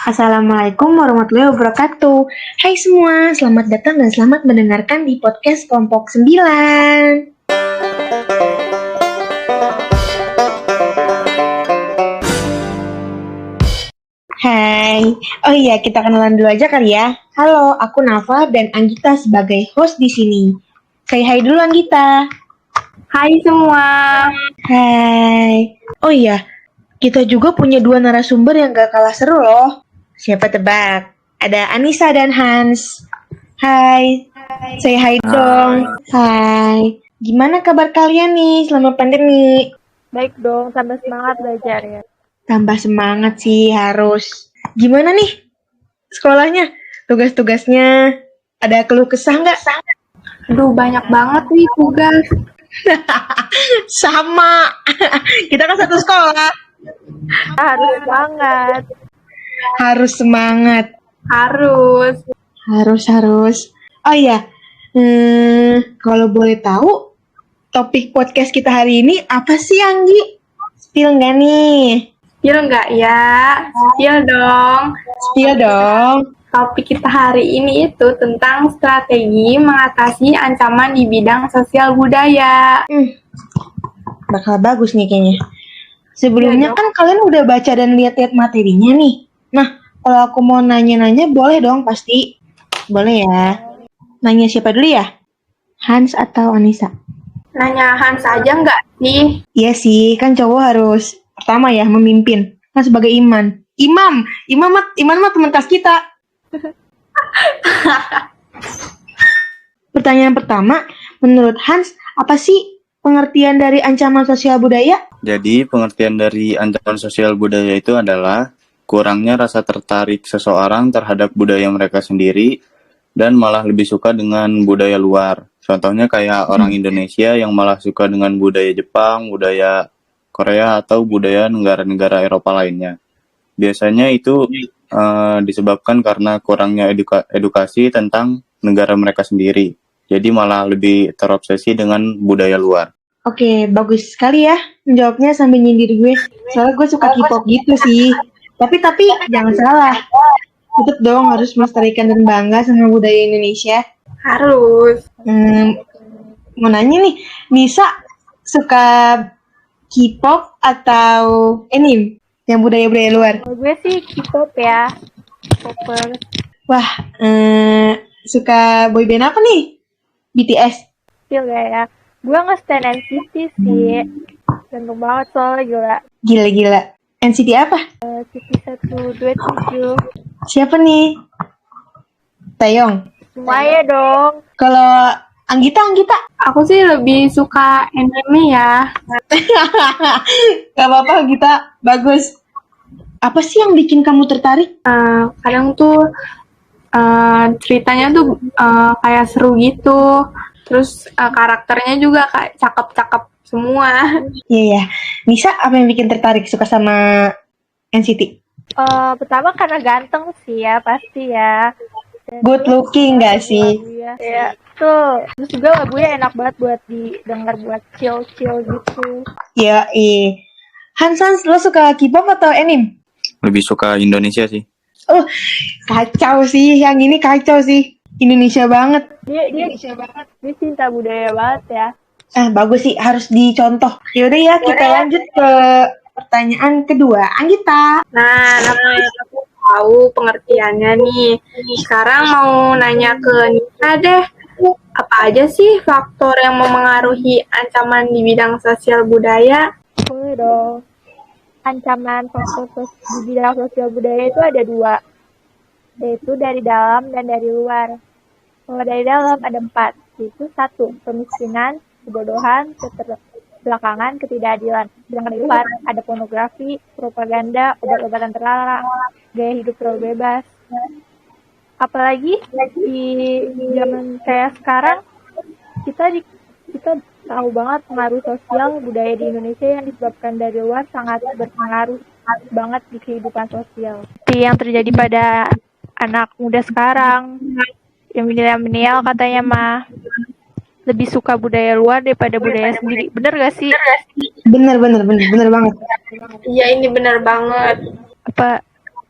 Assalamualaikum warahmatullahi wabarakatuh. Hai semua, selamat datang dan selamat mendengarkan di podcast Kelompok 9. Hai, oh iya kita kenalan dulu aja kali ya. Halo, aku Nafa dan Anggita sebagai host di sini. Say hai dulu Anggita. Hai semua. Hai. Oh iya, kita juga punya dua narasumber yang gak kalah seru loh. Siapa tebak? Ada Anissa dan Hans. Hai. Say hi dong. Hai. Gimana kabar kalian nih selama pandemi? Baik dong, tambah semangat belajar ya. Tambah semangat sih harus. Gimana nih sekolahnya? Tugas-tugasnya? Ada keluh kesah nggak? Aduh, banyak banget nih tugas. Sama. Kita kan satu sekolah. Harus semangat. Harus semangat. Harus. Oh iya, kalau boleh tahu, topik podcast kita hari ini apa sih, Anggi? Spill nggak nih? Spill nggak ya? Spill dong. Topik kita hari ini itu tentang strategi mengatasi ancaman di bidang sosial budaya. Bakal bagus nih kayaknya. Sebelumnya Iya, kan kalian udah baca dan lihat-lihat materinya nih. Nah, kalau aku mau nanya-nanya boleh dong pasti. Boleh ya. Nanya siapa dulu ya? Hans atau Anissa? Nanya Hans aja nggak sih? Iya sih, kan cowok harus pertama ya memimpin. Kan sebagai Imam mah teman kelas kita. Pertanyaan pertama, menurut Hans, apa sih pengertian dari ancaman sosial budaya? Jadi, pengertian dari ancaman sosial budaya itu adalah kurangnya rasa tertarik seseorang terhadap budaya mereka sendiri dan malah lebih suka dengan budaya luar. Contohnya kayak orang Indonesia yang malah suka dengan budaya Jepang, budaya Korea, atau budaya negara-negara Eropa lainnya. Biasanya itu disebabkan karena kurangnya edukasi tentang negara mereka sendiri. Jadi malah lebih terobsesi dengan budaya luar. Oke, bagus sekali ya menjawabnya sambil nyindir gue. Soalnya gue suka K-pop gitu sih. Tapi jangan salah. Tetap dong harus melestarikan dan bangga sama budaya Indonesia. Harus. Mau nanya nih, Nisa suka K-pop atau anime yang budaya-budaya luar? Kalau gue sih K-pop ya. K-popers. Wah, suka boyband apa nih? BTS? Spill gak ya? Gue nge-stan NCT sih. Ganteng banget soalnya gila. Gila. NCT apa? CT127. Siapa nih? Taeyong. Semuanya dong. Kalau Anggita? Aku sih lebih suka anime ya. Gak apa-apa Anggita, bagus. Apa sih yang bikin kamu tertarik? Kadang tuh ceritanya tuh kayak seru gitu. Terus karakternya juga kayak cakep-cakep semua. Iya. Nisa, apa yang bikin tertarik suka sama NCT? Pertama karena ganteng sih ya, pasti ya. Good looking gak sih? Ya, tuh. Terus juga lagunya enak banget buat didengar buat chill-chill gitu. Ya, Hans, lo suka K-pop atau anime? Lebih suka Indonesia sih. Oh, kacau sih. Yang ini kacau sih. Indonesia banget. Dia cinta budaya banget ya. Bagus sih, harus dicontoh. Yaudah ya, kita lanjut ke pertanyaan kedua. Anggita. Nah, aku tahu pengertiannya nih. Sekarang mau nanya ke Nisa deh. Apa aja sih faktor yang memengaruhi ancaman di bidang sosial budaya? Boleh dong. Ancaman faktor di bidang sosial budaya itu ada dua, yaitu dari dalam dan dari luar. Kalau dari dalam ada 4, yaitu 1, kemiskinan, kebodohan, keterbelakangan, ketidakadilan. Sedangkan di luar ada pornografi, propaganda, obat-obatan terlarang, gaya hidup terlalu bebas. Apalagi di zaman kayak sekarang, kita tahu banget pengaruh sosial budaya di Indonesia yang disebabkan dari luar sangat berpengaruh banget di kehidupan sosial. Seperti yang terjadi pada anak muda sekarang, yang milenial katanya mah lebih suka budaya luar daripada budaya sendiri. Bener gak sih? Bener banget. Iya, ini bener banget. Apa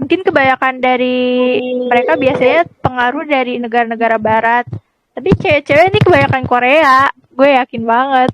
Mungkin kebanyakan dari mereka biasanya pengaruh dari negara-negara barat. Tapi cewek-cewek ini kebanyakan Korea. Gue yakin banget.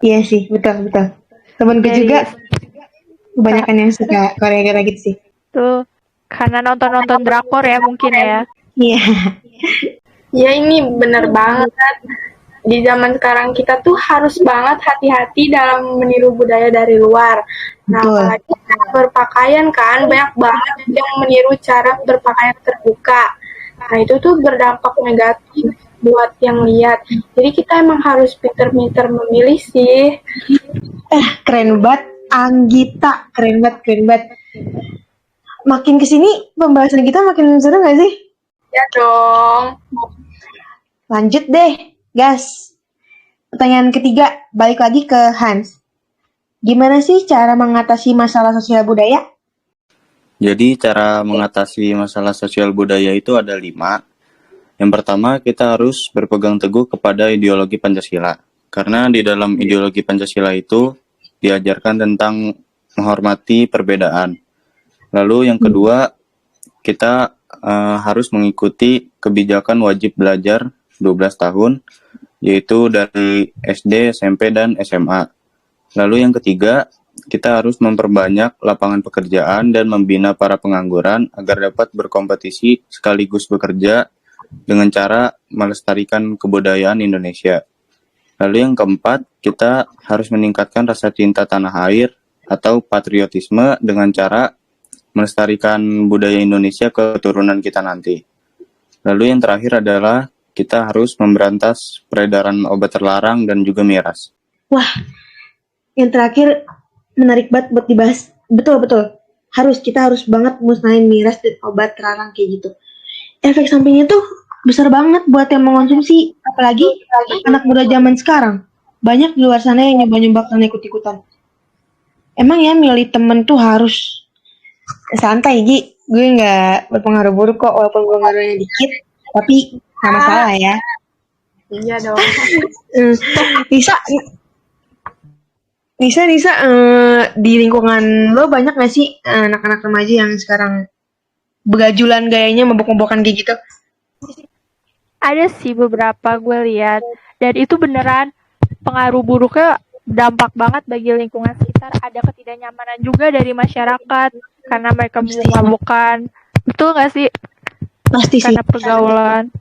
Iya sih, betul. Temenku Dari juga kebanyakan yang suka Korea gitu sih. tuh karena nonton-nonton drakor ya mungkin ya. Iya. Ya ini bener banget. Di zaman sekarang kita tuh harus banget hati-hati dalam meniru budaya dari luar. Nah, Betul. apalagi cara berpakaian kan, banyak banget yang meniru cara berpakaian terbuka. Nah, itu tuh berdampak negatif buat yang lihat. Jadi kita emang harus pinter-pinter memilih sih. Keren banget, Anggita. Keren banget. Makin kesini pembahasan kita makin seru gak sih? Ya dong. Lanjut deh, gas. Pertanyaan ketiga, balik lagi ke Hans. Gimana sih cara mengatasi masalah sosial budaya? Jadi cara mengatasi masalah sosial budaya itu ada 5. Yang pertama, kita harus berpegang teguh kepada ideologi Pancasila. Karena di dalam ideologi Pancasila itu diajarkan tentang menghormati perbedaan. Lalu yang kedua, kita harus mengikuti kebijakan wajib belajar 12 tahun, yaitu dari SD, SMP, dan SMA. Lalu yang ketiga, kita harus memperbanyak lapangan pekerjaan dan membina para pengangguran agar dapat berkompetisi sekaligus bekerja dengan cara melestarikan kebudayaan Indonesia. Lalu yang keempat, kita harus meningkatkan rasa cinta tanah air atau patriotisme dengan cara melestarikan budaya Indonesia ke keturunan kita nanti. Lalu yang terakhir adalah kita harus memberantas peredaran obat terlarang dan juga miras. Wah, yang terakhir menarik banget buat dibahas. Betul. Kita harus banget musnahin miras dan obat terlarang kayak gitu. Efek sampingnya tuh besar banget buat yang mengonsumsi, apalagi anak muda zaman sekarang. Banyak di luar sana yang nyoba-nyoba karena ikut-ikutan. Emang ya milih temen tuh harus santai, Gi. Gue nggak berpengaruh buruk kok, walaupun gue ngaruhnya dikit. Tapi nggak masalah ya. Iya dong. Nisa, di lingkungan lo banyak gak sih anak-anak remaja yang sekarang begajulan gayanya mabok-mabokan kayak gitu? Ada sih beberapa gue lihat, dan itu beneran pengaruh buruknya dampak banget bagi lingkungan sekitar. Ada ketidaknyamanan juga dari masyarakat karena mereka memabukkan. Betul nggak sih? Pasti sih. Karena pergaulan.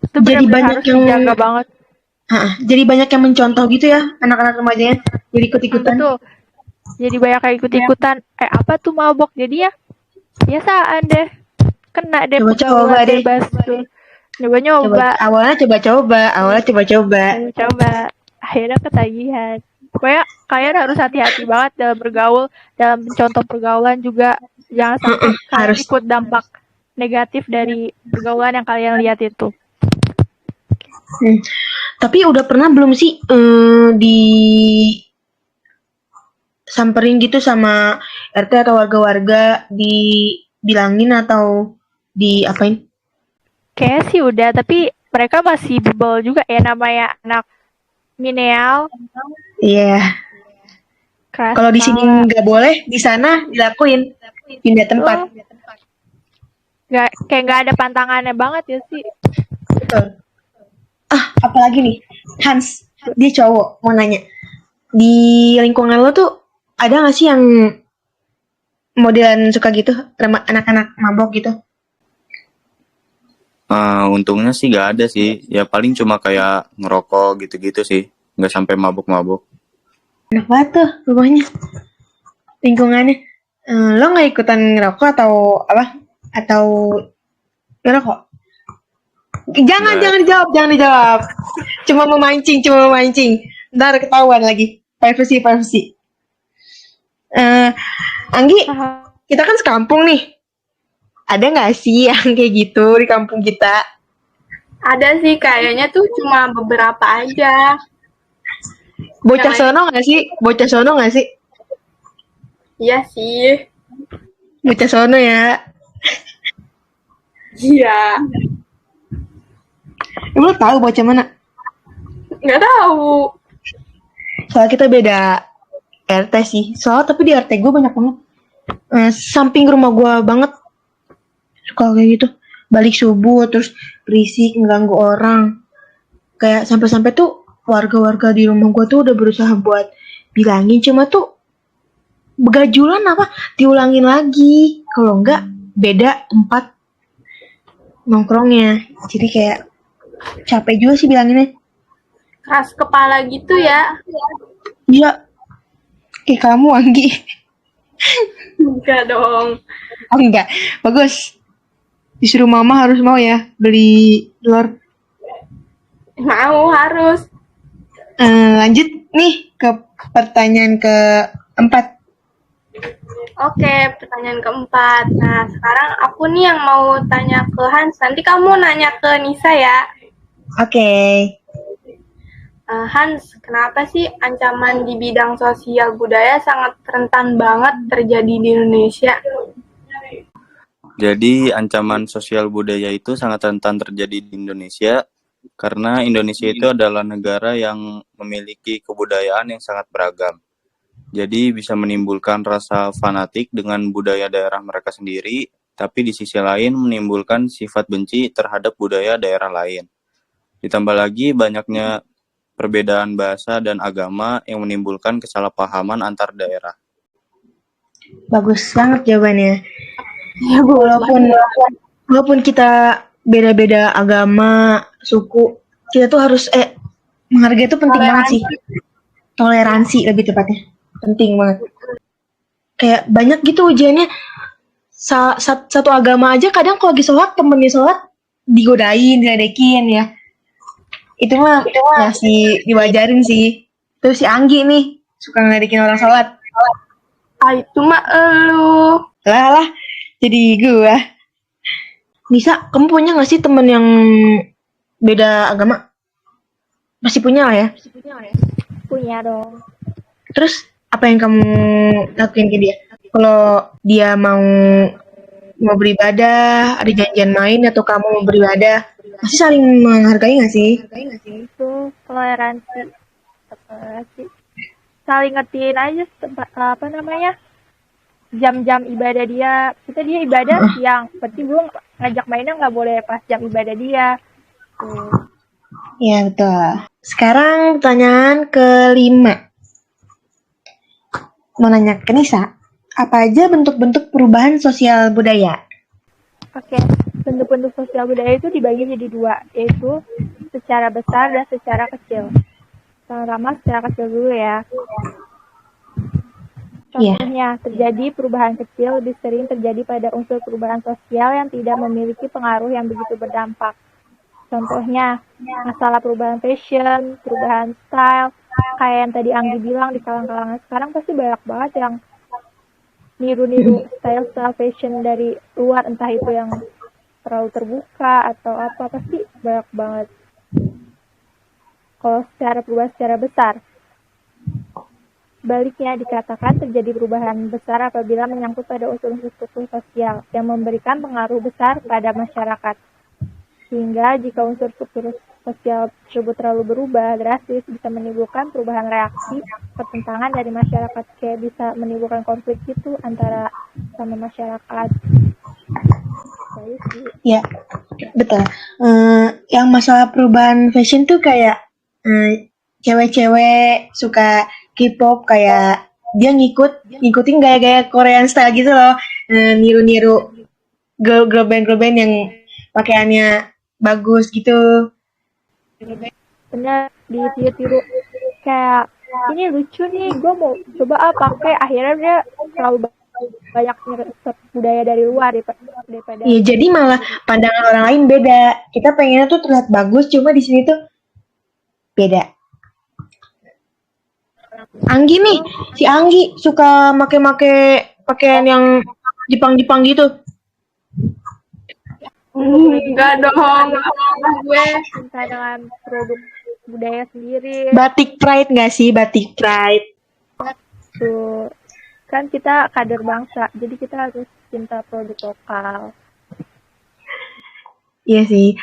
Itu Jadi benar-benar banyak harus yang dijaga banget. Jadi banyak yang mencontoh gitu ya anak-anak remajanya, jadi ikut-ikutan. Betul. Jadi banyak yang ikut-ikutan. Apa tuh mabok? Jadi ya biasaan deh. Kena deh Coba-coba deh. bebas tuh. Nyoba-nyoba. Awalnya coba-coba. Coba. Akhirnya ketagihan. Pokoknya kalian harus hati-hati banget dalam bergaul, dalam contoh pergaulan juga. Jangan sampai kalian Harus. ikut dampak negatif dari pergaulan yang kalian lihat itu. Tapi udah pernah belum sih di samperin gitu sama RT atau warga-warga, dibilangin atau diapain? Kayaknya sih udah, tapi mereka masih bebel juga ya, namanya anak milenial. Iya. Keras Kalau di sini banget. nggak boleh, di sana dilakuin, pindah tempat. Kayak nggak ada pantangannya banget ya sih. Betul. Apalagi nih, Hans, dia cowok, mau nanya. Di lingkungan lo tuh ada nggak sih yang modelan suka gitu, anak-anak mabok gitu? Untungnya sih gak ada sih. Ya paling cuma kayak ngerokok gitu-gitu sih. Nggak sampai mabuk-mabuk. Enak banget tuh rumahnya, lingkungannya. Lo nggak ikutan ngerokok atau apa? Atau ngerokok? Jangan dijawab. Cuma memancing. Ntar ketahuan lagi. Privacy. Anggi, kita kan sekampung nih. Ada nggak sih yang kayak gitu di kampung kita? Ada sih, kayaknya tuh cuma beberapa aja. Bocah sono nggak sih? Iya sih. Bocah sono ya. Iya. Lo tahu bocah mana? Nggak tahu. Soalnya kita beda RT sih. Tapi di RT gue banyak banget Samping rumah gue banget, suka kayak gitu. Balik subuh terus berisik mengganggu orang. Kayak sampai-sampai tuh warga-warga di rumah gue tuh udah berusaha buat bilangin, cuma tuh begajulan apa diulangin lagi. Kalau enggak beda tempat nongkrongnya. Jadi kayak capek juga sih bilanginnya. Keras kepala gitu ya. Iya, kayak kamu Anggi. Enggak dong. Oh enggak, bagus. Disuruh mama harus mau ya beli telur. Mau, harus. Lanjut nih ke pertanyaan keempat. Oke, pertanyaan keempat. Nah, sekarang aku nih yang mau tanya ke Hans. Nanti kamu nanya ke Nisa ya. Oke. Hans, kenapa sih ancaman di bidang sosial budaya sangat rentan banget terjadi di Indonesia? Jadi ancaman sosial budaya itu sangat rentan terjadi di Indonesia karena Indonesia itu adalah negara yang memiliki kebudayaan yang sangat beragam. Jadi bisa menimbulkan rasa fanatik dengan budaya daerah mereka sendiri, tapi di sisi lain menimbulkan sifat benci terhadap budaya daerah lain. Ditambah lagi banyaknya perbedaan bahasa dan agama yang menimbulkan kesalahpahaman antar daerah. Bagus banget jawabannya. Ya, Walaupun kita beda-beda agama, suku, kita tuh harus menghargai itu penting banget sih. Toleransi lebih tepatnya. Penting banget. Kayak banyak gitu ujiannya. Satu agama aja kadang kalau lagi sholat, temennya sholat digodain, diledekin ya. Itu mah masih diwajarin sih. Terus si Anggi nih suka ngeledekin orang sholat. itu mah elu. Lah, jadi gua. Nisa, kamu punya gak sih temen yang beda agama? Masih punya lah ya? Punya dong. Terus apa yang kamu lakuin ke dia? Kalau dia mau beribadah, ada janjian main atau kamu mau beribadah, masih saling menghargai gak sih? Itu toleransi. Saling ngertiin aja jam-jam ibadah dia. Kita dia ibadah siang, berarti gue ngajak mainnya nggak boleh pas jam ibadah dia. Ya betul. Sekarang pertanyaan kelima. Mau nanya ke Nisa, apa aja bentuk-bentuk perubahan sosial budaya? Oke, bentuk-bentuk sosial budaya itu dibagi jadi dua, yaitu secara besar dan secara kecil. Sama-sama secara kecil dulu ya. Contohnya, terjadi perubahan kecil lebih sering terjadi pada unsur perubahan sosial yang tidak memiliki pengaruh yang begitu berdampak. Contohnya, masalah perubahan fashion, perubahan style, kayak yang tadi Anggi bilang di kalangan sekarang pasti banyak banget yang niru-niru style fashion dari luar, entah itu yang terlalu terbuka atau apa, pasti banyak banget. Kalau perubahan secara besar, baliknya dikatakan terjadi perubahan besar apabila menyangkut pada unsur-unsur struktur sosial yang memberikan pengaruh besar pada masyarakat. Sehingga jika unsur struktur sosial tersebut terlalu berubah drastis bisa menimbulkan perubahan reaksi pertentangan dari masyarakat, kayak bisa menimbulkan konflik gitu antara sama masyarakat. Ya, betul. Yang masalah perubahan fashion tuh kayak cewek-cewek suka K-pop, kayak dia ngikutin gaya-gaya Korean style gitu loh, niru-niru girl band yang pakaiannya bagus gitu. Bener, ditiru-tiru kayak ini lucu nih, gue mau coba pakai, akhirnya dia terlalu banyak budaya dari luar daripada. Iya, jadi malah pandangan orang lain beda. Kita pengennya tuh terlihat bagus, cuma di sini tuh beda. Anggi nih, si Anggi suka make pakaian yang Jepang gitu. Enggak dong, gue cinta dengan produk budaya sendiri. Batik Pride nggak sih, Batik Pride? Tuh, kan kita kader bangsa, jadi kita harus cinta produk lokal. Iya sih,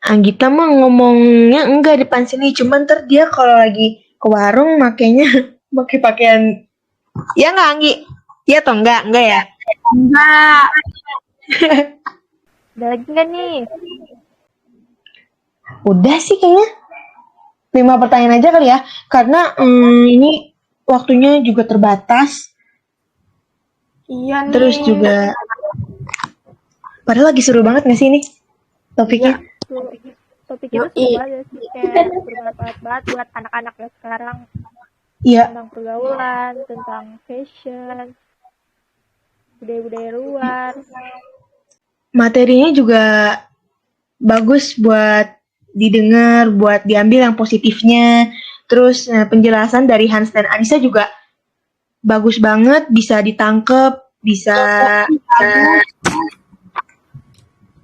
Anggita mah ngomongnya enggak depan sini, cuman ntar dia kalau lagi ke warung makanya pakai pakaian, ya nggak Anggi? Iya atau enggak? Enggak ya? Enggak. Ada lagi nggak nih? Udah sih kayaknya. 5 pertanyaan aja kali ya. Karena ini waktunya juga terbatas. Iya nih. Terus juga padahal lagi seru banget gak sih ini topiknya? Topiknya Yoi. seru banget sih, kayak bermanfaat banget buat anak-anak ya sekarang, Iya, tentang pergaulan, tentang fashion, budaya-budaya luar. materinya juga bagus buat didengar, buat diambil yang positifnya. Terus penjelasan dari Hans dan Anissa juga bagus banget, bisa ditangkep, bisa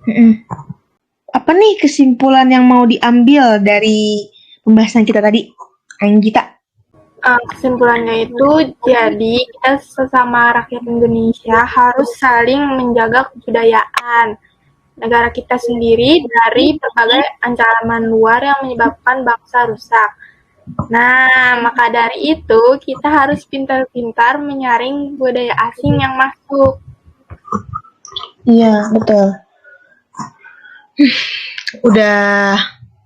Mm-mm. Apa nih kesimpulan yang mau diambil dari pembahasan kita tadi, Anggita? Kesimpulannya itu, jadi kita sesama rakyat Indonesia harus saling menjaga kebudayaan negara kita sendiri dari berbagai ancaman luar yang menyebabkan bangsa rusak. Nah, maka dari itu kita harus pintar-pintar menyaring budaya asing yang masuk. Iya, betul. Udah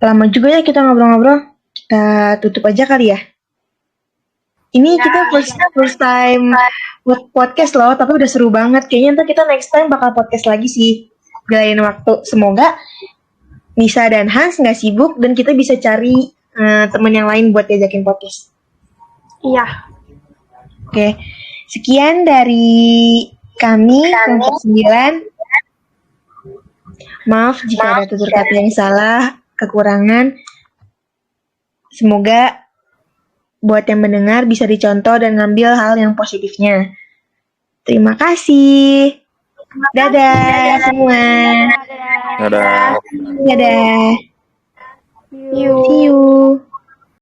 lama juga ya kita ngobrol-ngobrol. Kita tutup aja kali ya. Ini kita first time buat podcast loh, tapi udah seru banget. Kayaknya ntar kita next time bakal podcast lagi sih. Galain waktu. Semoga Nisa dan Hans nggak sibuk dan kita bisa cari teman yang lain buat diajakin podcast. Iya. Oke. Sekian dari kami, kelompok 9. Maaf jika ada tutur kata yang salah, kekurangan. Semoga buat yang mendengar bisa dicontoh dan ngambil hal yang positifnya. Terima kasih. Dadah semua. Dadah. Dadah. Yuk. See you.